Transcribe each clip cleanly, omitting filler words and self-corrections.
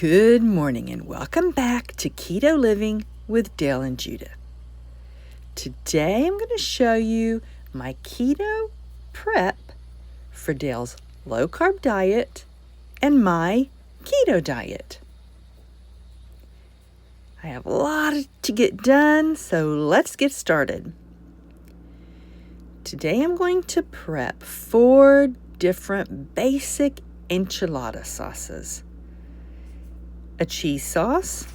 Good morning and welcome back to Keto Living with Dale and Judith. Today I'm going to show you my keto prep for Dale's low-carb diet and my keto diet. I have a lot to get done, so let's get started. Today I'm going to prep 4 different basic enchilada sauces. A cheese sauce,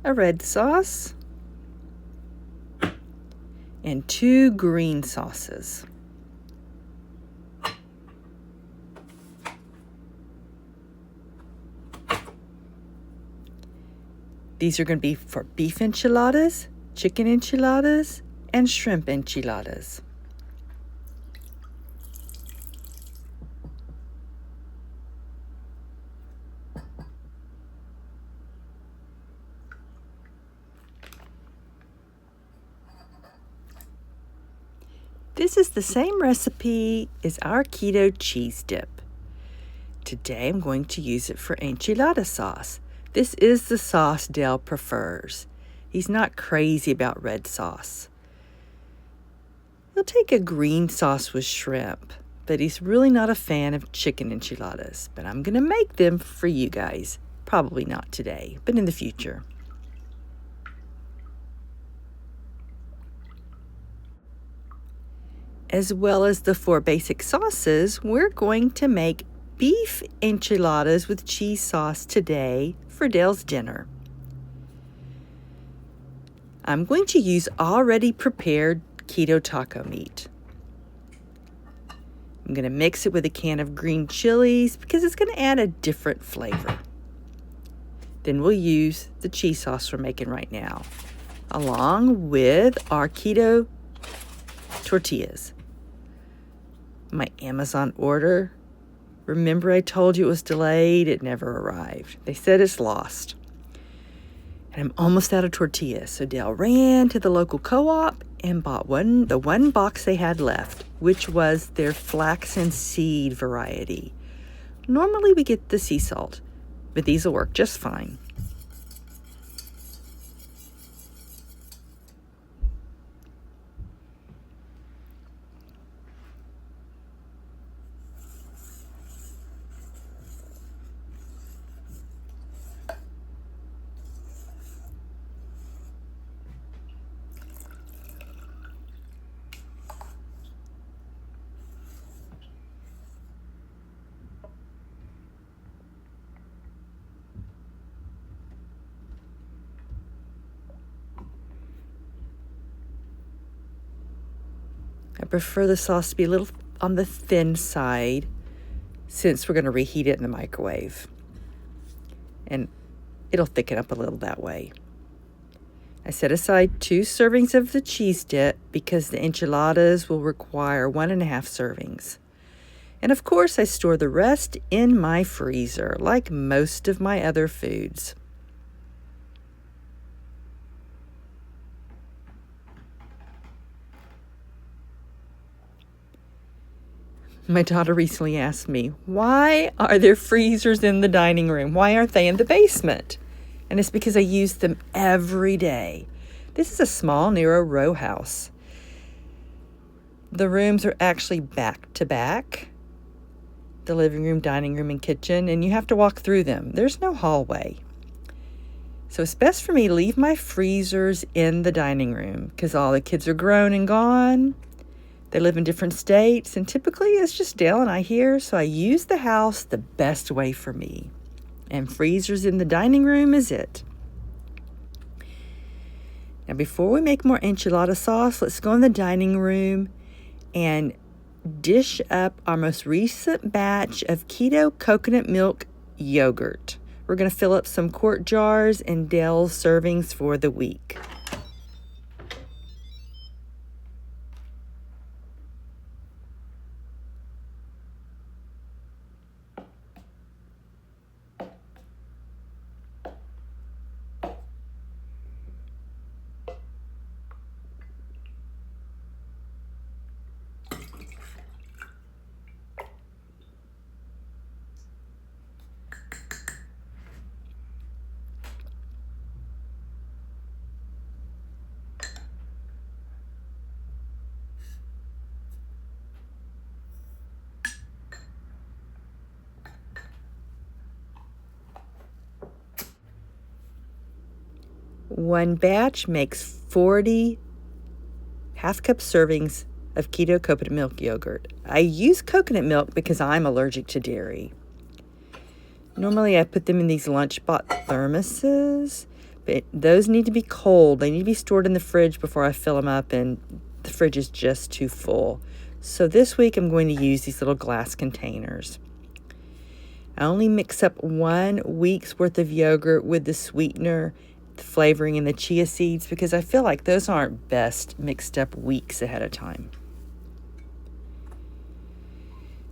a red sauce, and 2 green sauces. These are going to be for beef enchiladas, chicken enchiladas, and shrimp enchiladas. This is the same recipe as our keto cheese dip. Today I'm going to use it for enchilada sauce. This is the sauce Dale prefers. He's not crazy about red sauce. He'll take a green sauce with shrimp, but he's really not a fan of chicken enchiladas. But I'm going to make them for you guys. Probably not today, but in the future. As well as the 4 basic sauces, we're going to make beef enchiladas with cheese sauce today for Dale's dinner. I'm going to use already prepared keto taco meat. I'm going to mix it with a can of green chilies because it's going to add a different flavor. Then we'll use the cheese sauce we're making right now, along with our keto tortillas. My Amazon order, remember I told you it was delayed? It never arrived. They said it's lost. And I'm almost out of tortillas, so Dale ran to the local co-op and bought the one box they had left, which was their flax and seed variety. Normally we get the sea salt, but these will work just fine. I prefer the sauce to be a little on the thin side since we're going to reheat it in the microwave. And it'll thicken up a little that way. I set aside 2 servings of the cheese dip because the enchiladas will require 1.5 servings. And of course, I store the rest in my freezer, like most of my other foods. My daughter recently asked me, why are there freezers in the dining room? Why aren't they in the basement? And it's because I use them every day. This is a small, narrow row house. The rooms are actually back to back, the living room, dining room, and kitchen, and you have to walk through them. There's no hallway. So it's best for me to leave my freezers in the dining room because all the kids are grown and gone. They live in different states, and typically it's just Dale and I here, so I use the house the best way for me. And freezers in the dining room is it. Now, before we make more enchilada sauce, let's go in the dining room and dish up our most recent batch of keto coconut milk yogurt. We're going to fill up some quart jars and Dale's servings for the week. One batch makes 40 half-cup servings of keto coconut milk yogurt. I use coconut milk because I'm allergic to dairy. Normally I put them in these lunchbox thermoses, but those need to be cold. They need to be stored in the fridge before I fill them up, and the fridge is just too full. So this week I'm going to use these little glass containers. I only mix up 1 week's worth of yogurt with the sweetener, the flavoring, and the chia seeds because I feel like those aren't best mixed up weeks ahead of time.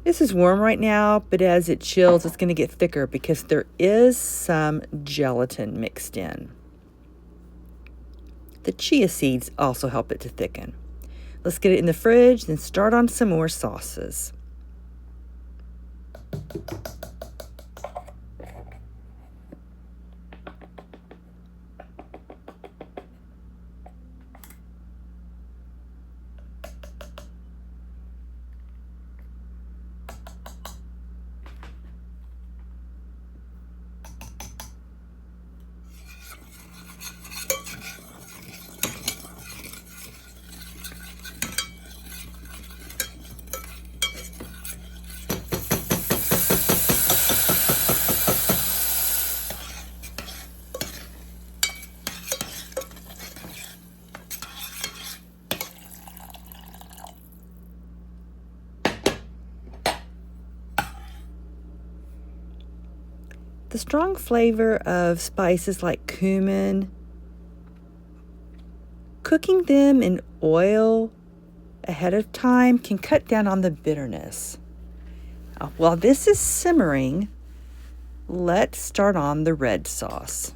This is warm right now, but as it chills, it's going to get thicker because there is some gelatin mixed in. The chia seeds also help it to thicken. Let's get it in the fridge, then start on some more sauces. The strong flavor of spices like cumin, cooking them in oil ahead of time can cut down on the bitterness. While this is simmering, let's start on the red sauce.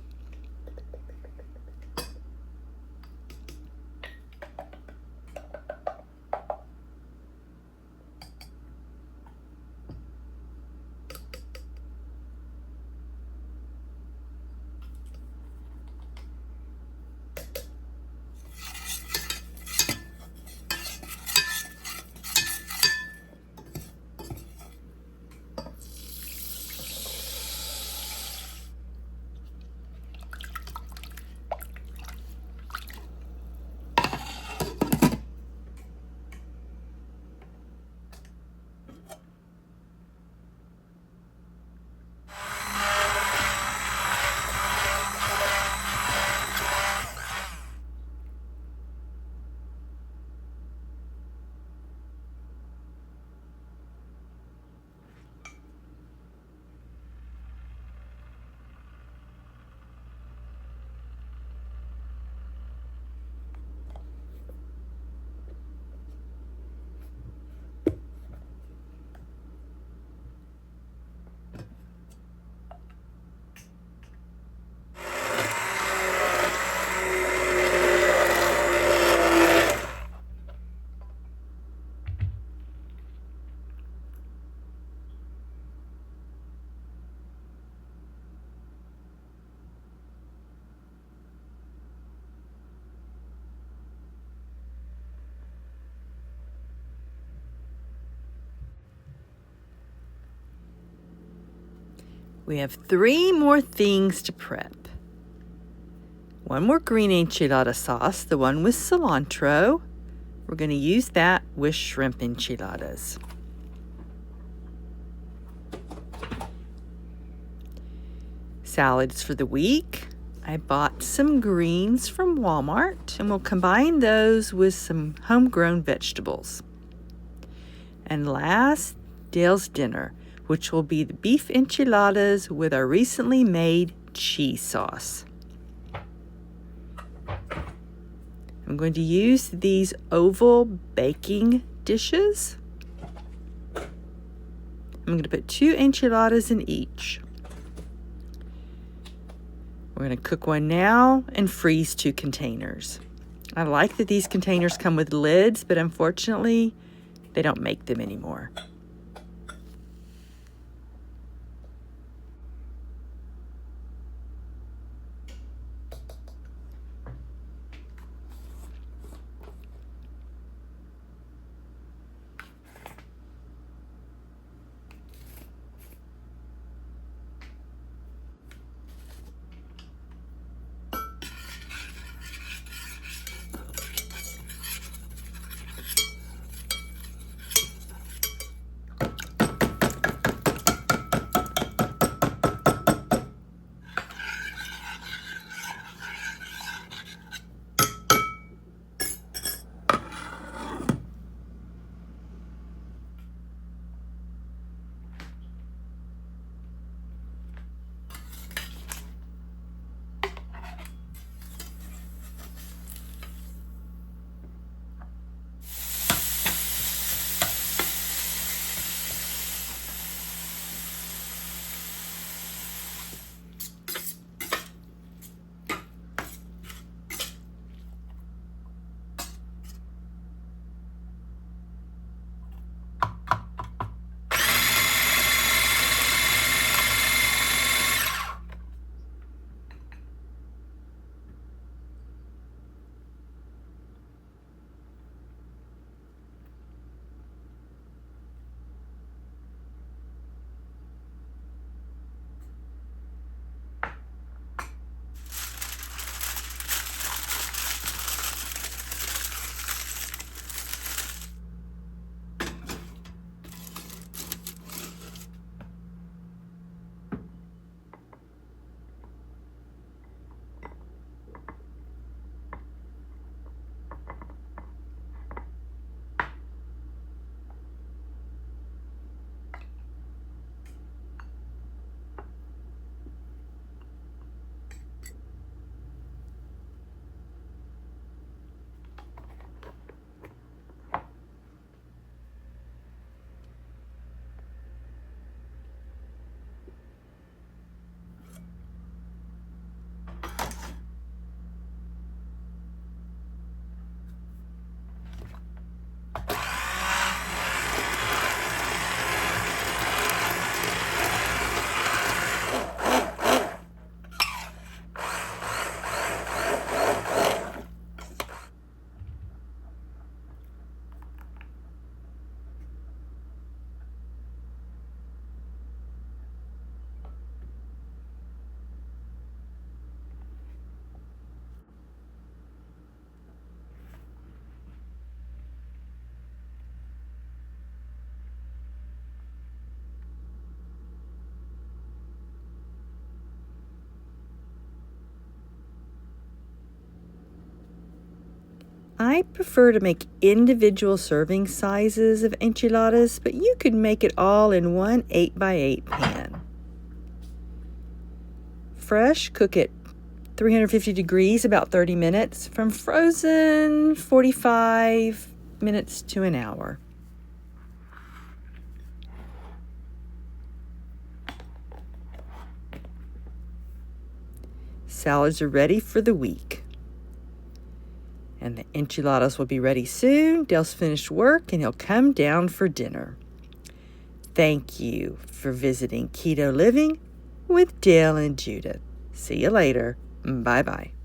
We have 3 more things to prep. 1 more green enchilada sauce, the one with cilantro. We're going to use that with shrimp enchiladas. Salads for the week. I bought some greens from Walmart, and we'll combine those with some homegrown vegetables. And last, Dale's dinner, which will be the beef enchiladas with our recently made cheese sauce. I'm going to use these oval baking dishes. I'm going to put 2 enchiladas in each. We're going to cook one now and freeze 2 containers. I like that these containers come with lids, but unfortunately, they don't make them anymore. I prefer to make individual serving sizes of enchiladas, but you could make it all in one 8x8 pan. Fresh, cook at 350 degrees about 30 minutes. From frozen, 45 minutes to an hour. Salads are ready for the week. And the enchiladas will be ready soon. Dale's finished work and he'll come down for dinner. Thank you for visiting Keto Living with Dale and Judith. See you later. Bye-bye.